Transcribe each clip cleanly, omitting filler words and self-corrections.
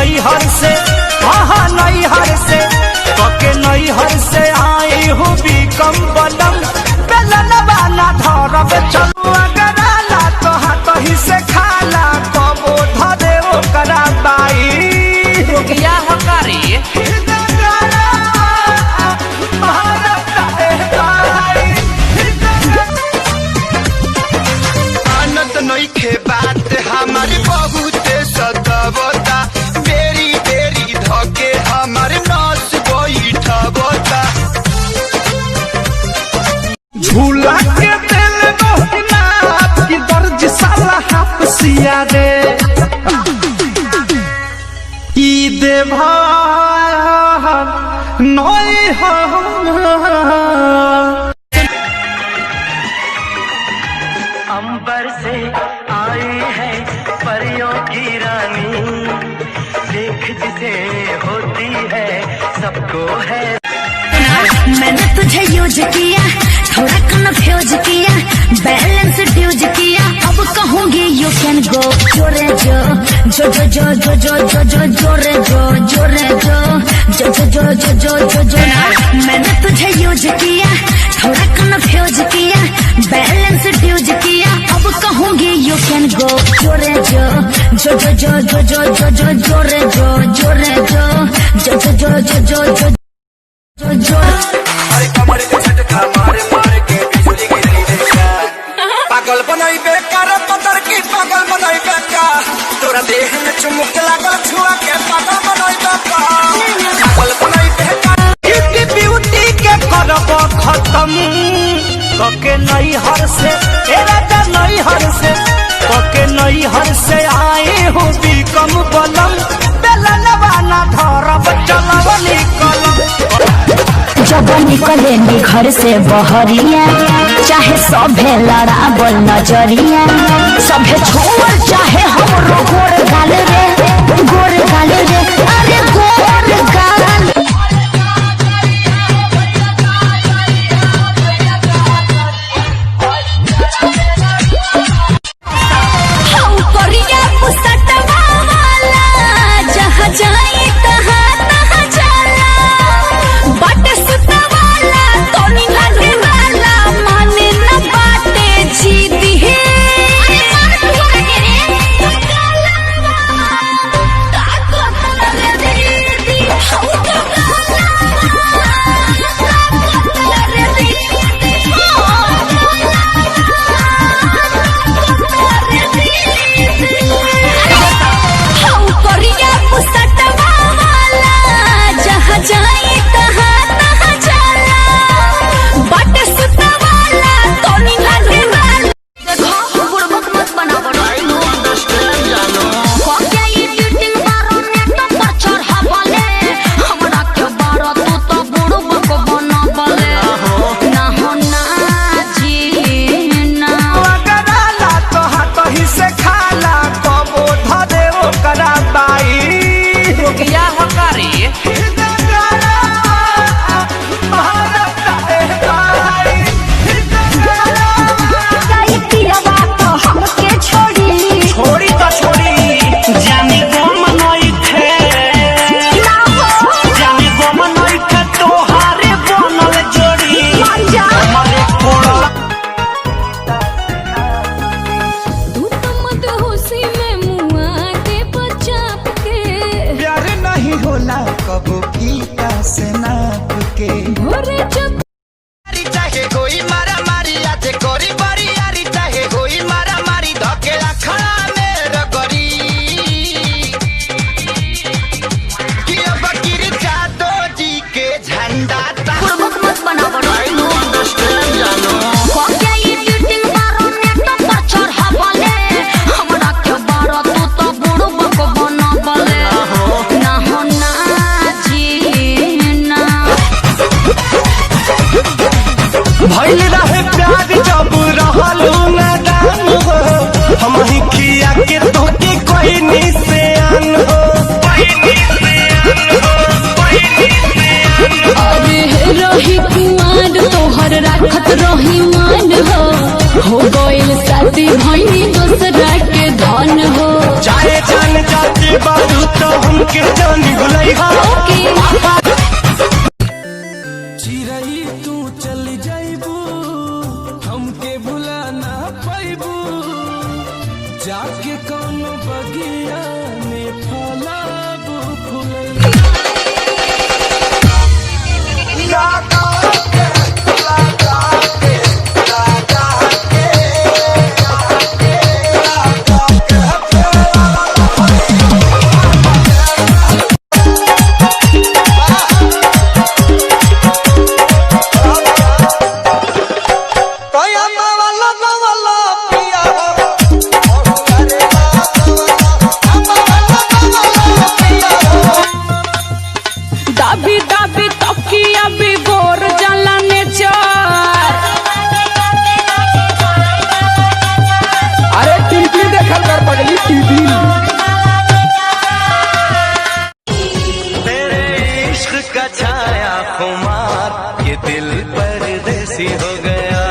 नैहर से हाँ नैहर से कके नैहर से आई हूँ बीकम बलम बेलन बाना धरब चलू अगर आला तो हाथ ही से खाला कबो धरे ओकरा बाई रोगिया हकारी आनंद नहीं खे बात हमारी बहुत सतावता बेरी बेरी धके हमारे नस बैठबता झूला के दिल दोहना की दर्ज साला हाथ सिया दे ई देवा नई हो अंबर से आई है परियों की रानी देख जिसे होती है सबको है। मैंने तुझे यूज किया थोड़ा कन्फ्यूज किया बैलेंस ड्यूज किया अब कहूंगी यू कैन गो जोरे जो जो जो जो जो जो जो जो जोरे जो जोरे जो जो जो जो जो जो जो जो मैंने तुझे यूज किया थोड़ा कन्फ्यूज किया बैलेंस ड्यूज किया अब कहूंगी यू कैन गो जोरे जो जो जो जो जो जो जो जो जोरे जो जोरे जो जो जो जो जो जो जो जो अरे कमर के झटका मारे मारे के बिजली गिरी देखा पागल बनाई बेकार पतर की पागल बनाई बेकार तोरा देह में चुमुक लागल छुआ के पागल बनाई बेकार पागल बनाई बेकार ब्यूटी के करब खत्म कके नैहर से राजा नैहर से कके नैहर से आए हो बीकम बलम बेलन बाना धरब चलब निकलम जब निकले नी घर से बहरिया चाहे सभे लड़ाबल नजरिया सभे छोड़ चाहे हमरो गोर गाल रे अरे गोर गाल हम करिया पुसटवा वाला जहाँ जाई तहाँ तहाँ जाला बट सुतवाला तोनी लगे वाला माने न बाटे जीदी है हमके जानी भुलैया चिरई तू चल जाइबू हमके भुला ना पाइबू जाके कौन बगिया में फलाबू फुलैया दाबी दाबी तकिया भी गोर जलाने चार। अरे टीवी देखल कर पगली टीवी तेरे इश्क का छाया खुमार ये दिल परदेसी हो गया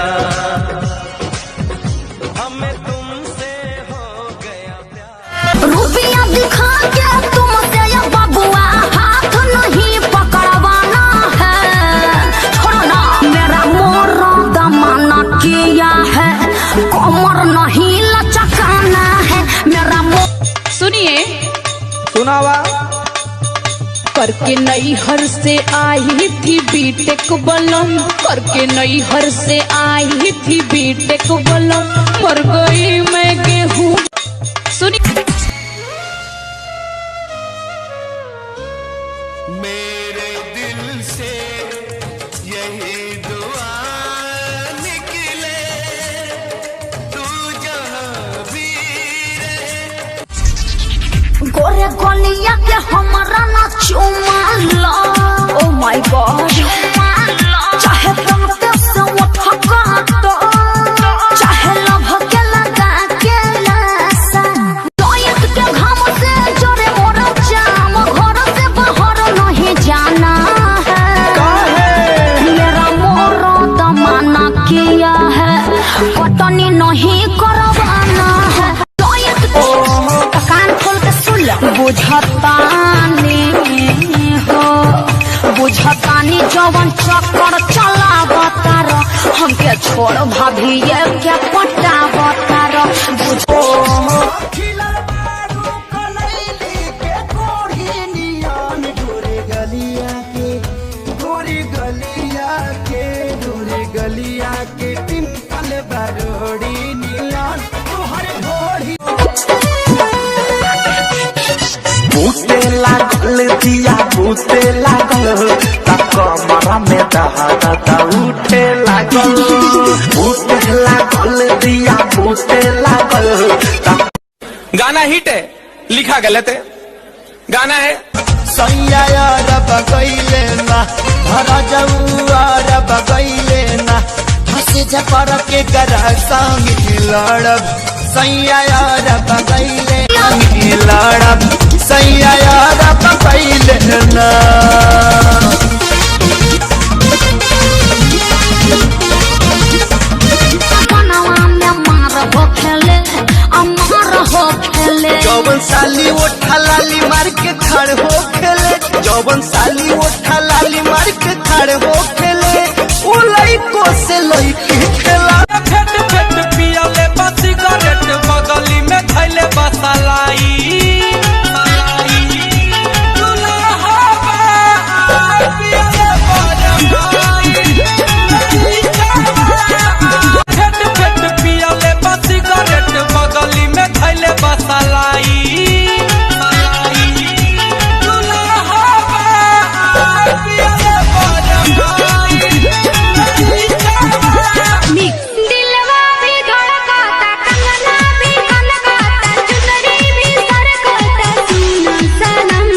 हमें तुमसे हो गया प्यार। रुपया दिखा के तुमसे या बबुआ हाथ नहीं पकड़वाना है। छोड़ो ना मेरा मोरा दमाना किया है कमर नहीं लचकाना है मेरा सुनिए सुनावा करके नई हर से आई थी बीटेक बलम, करके नई हर से आई थी बीटेक बलम, मर गई मैं गेहूं। सुनिए मेरे दिल से यही दुआ निकले तू जहाँ भी रहे। गोरे गोलिया के हमारा ना चुमा लो। ओ माय गॉड चाहे पंक्ति से उठा काटो चाहे लभ के लगा के लासा दोयत के घाम से जोरे मोरा जाम घर से बाहर नहीं जाना है मेरा मोरा दमाना किया है कटनी नहीं करवाना है दोयत कान खोल के सुन लो बुझतानी हो बुझतानी जवन चक्कर चलावतार हमके छोड़ भाभी ये के पटावतार बुझो बूते लागल दिया बूते लागल कमरा में दहा उठे लागल बूते लागल दिया बूते लागल। गाना हिट है लिखा गलत है गाना है सैया बगैले ना भरा जऊआर बगैले ना हंसी झपर के गरा संग लड़ब सैया बगैले लड़ब सैया बगैले ना। मनवा में मार हो खेले अमार हो खेले जौवन साली ओठा लाली मार के खड़ हो खेले जौवन साली ओठा लाली मार के खड़ हो खेले ओ लइको से लइके खेला फेट फेट पियले बस सिगरेट बगली में थैले बसलाई बगली में थैले बसलाई दिलवा भी धड़कता कंगना भी कनकता चुनरी भी सरकता सुना सनम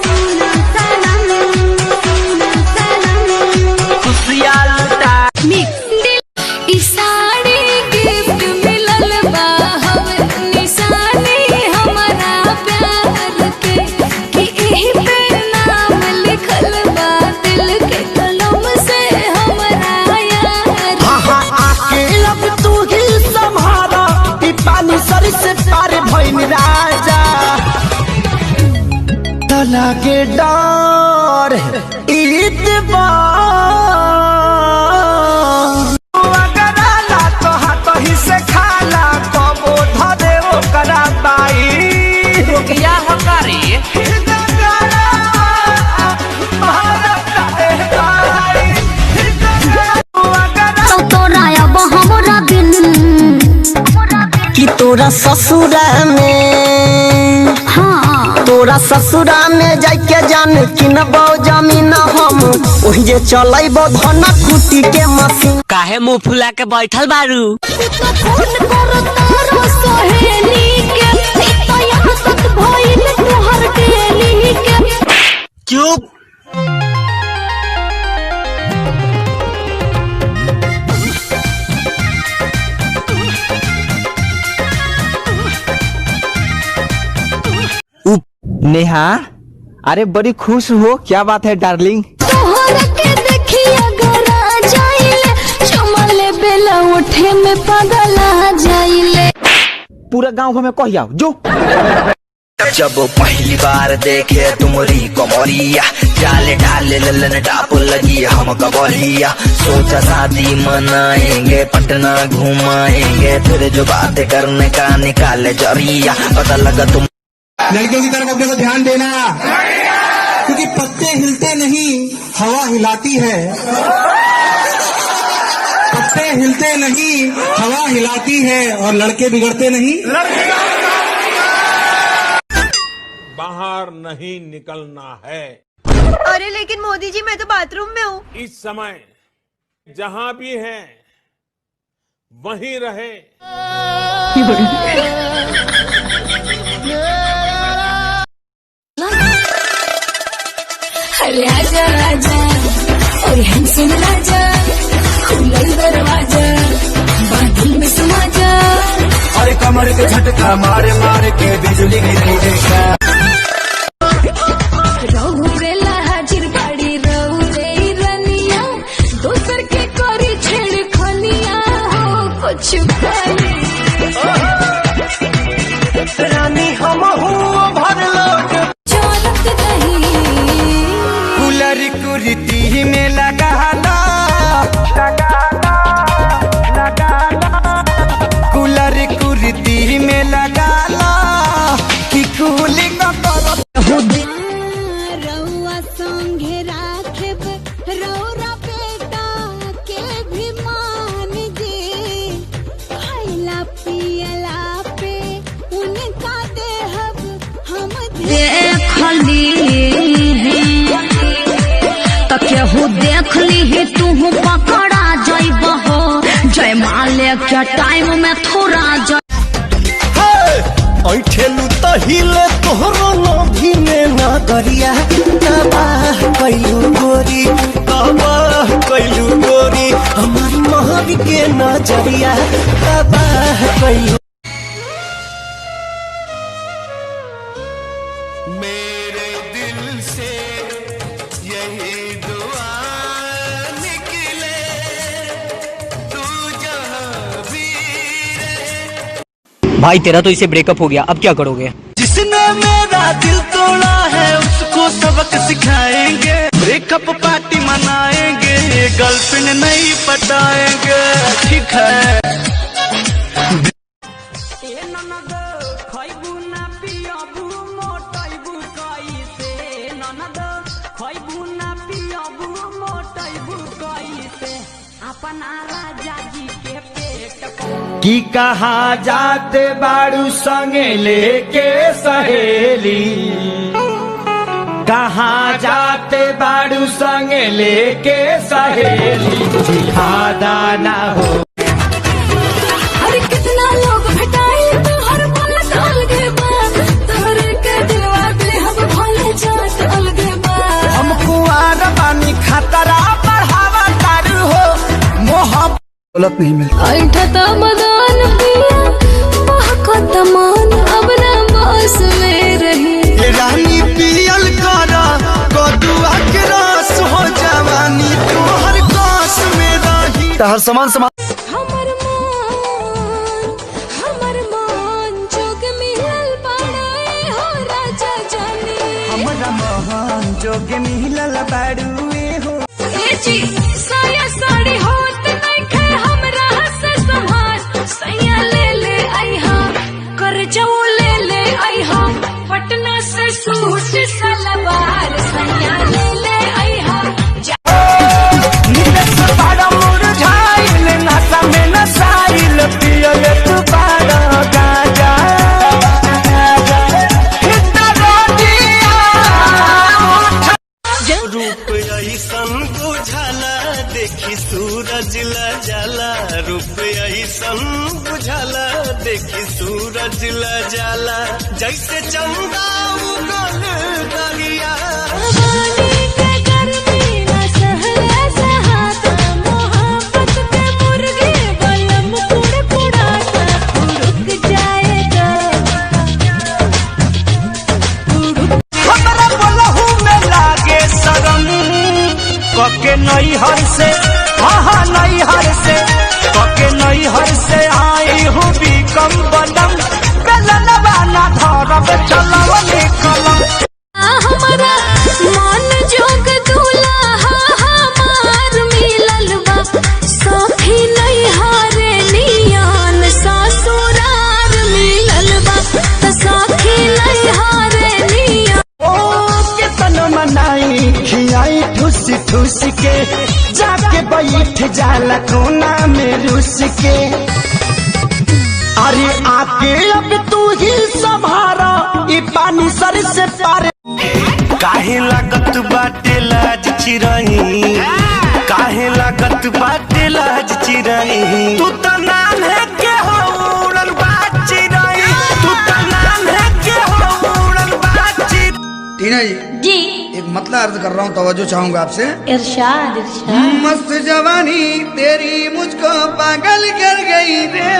सुना सनम सुना सनम खुशियाँ लुटा ई साड़ी गिफ्ट मिलल बा हमें निशानी हमारा प्यार के कि एही पे नाम लिखल बा दिल के कलम से हमारा यार आके अब तू ही संभारा ई पानी सर से पार भइल राजा लागे डर अगर आला तो हाथ ही से खाला कबो धरे ओकरा बाई रुकिया हकारी तोरा अब हमरा बिन कि तोरा ससुरा में हाँ तोरा ससुरा में जाके जान किनबो जमीन हम ओहि जे चलैबो धना कुटी के मशीन काहे मुंह फुला के बैठल बारू फोन करो तारो सहेली के तो यहाँ तक भइल तोहर डेली के चुप नेहा अरे बड़ी खुश हो, क्या बात है डार्लिंग? तोहरा के देखी अगर आ जाइले चमले बेला उठे में पागल आ जाइले पूरा गांव में कह जाओ जो जब पहली बार देखे तुम्हारी कमरिया जाले ढाले ललन टाप लगी हम कबरिया सोचा शादी मनाएंगे पटना घुमाएंगे फिर जो बातें करने का निकाले जरिया पता लगा तुम लड़कियों की तरफ अपने को ध्यान देना क्योंकि पत्ते हिलते नहीं हवा हिलाती है पत्ते हिलते नहीं हवा हिलाती है और लड़के बिगड़ते नहीं बाहर नहीं निकलना है। अरे लेकिन मोदी जी मैं तो बाथरूम में हूँ। इस समय जहाँ भी है वहीं रहे। राजा राजा और हैंडसम राजा खुला दरवाजा बादल में समा जा अरे कमर के झटका मारे मारे के बिजली गिरी देखा रहू रेला हाजिर गाड़ी रहू रे रनिया दोसर के करी छेड़ खनिया हो कुछ पाई रानी हम हूँ भर लोग चलत नहीं कुलर कुर्ती में लगा कुलर कुर्ती में लगा कि कूलिंग रउआ संगे राखेब रौरा बेटा के भी मान दे खैला पियला पे उनका देहब हम देखली तो केहू देख ली तू पकड़ा जाइब हो जय माले के टाइम में थोड़ा ठेलू तो हिले तोहरो लोभी में ना करिया तबाह कैलू गोरी तबाह कैलू गोरी हमारी महर के नजरिया तबाह कैलू मेरे दिल से यही दुआ निकले तू जहाँ भी रहे। भाई तेरा तो इसे ब्रेकअप हो गया, अब क्या करोगे? जिसने मेरा दिल तोड़ा है उसको सबक सिखाएंगे ब्रेकअप पार्टी मनाएंगे गर्लफ्रेंड नहीं पटाएंगे ठीक है। कि कहाँ जाते बाड़ू संगे लेके सहेली कहाँ जाते बाड़ू संगे लेके सहेली जिहादा ना हो। अरे कितना लोग भेटाई तो हर बात अलगे बात तोहरे के दिलवा पे हम भले जात अलगे बात हम कुआर बानी खतरा बढ़ावा तारू हो मोहब्बत गलत नहीं मिलता ऐठता मदान पिया महकत मान अब ना बस में रही रानी पियल करा कदुआ के रस हो जवानी तोहर कास में रही हर समान हमर मान जोग मिलल बड़ाए हो राजा जानी हमरा जोगे मिलल बाड़ुए हो। ए जी साया साड़ी होत नहीं खे हमरा से संभाल सैया ले आईहा कर जाओ ले आईहा पटना से सूट सलवार सैया ले आईहा। नीलेश बाड़ा मुरझाइल नशा में नसाइल पियल तू बाड़ा गाजा रूप ऐसन बुझाला देखी सूरज ला जाला रूप ऐसन बुझाला देखी सूरज ला जाला जैसे चंदा उगल दरिया कके नई हर से हाँ नई हर से कके नई हर से आई हूँ बीकम बनम बेलनवा ना धरब चलवले कलम। हमारा मन जोग दूल्हा हमार मिलल बा सखी नहीं हारे नियान ससुरार मिलल बा त सखी नहीं हारे नियान। ओ केतन मनाई खियाई ठुस ठुस के जाके बैठ जाला कोना में रुस के। अरे आके अब तू ही संभारा ई पानी सर से पारे। काहे लागत बाटे लाज चिरई काहे लागत बाटे लाज चिरई तू तो नाम है के हो उड़न बाज चिरई तू तो नाम है के हो उड़न बाज चिरई। टीना जी एक मतला अर्ज कर रहा हूँ, तवज्जो चाहूंगा आपसे। इरशाद मस्त जवानी तेरी मुझको पागल कर गई रे।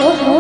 ओहो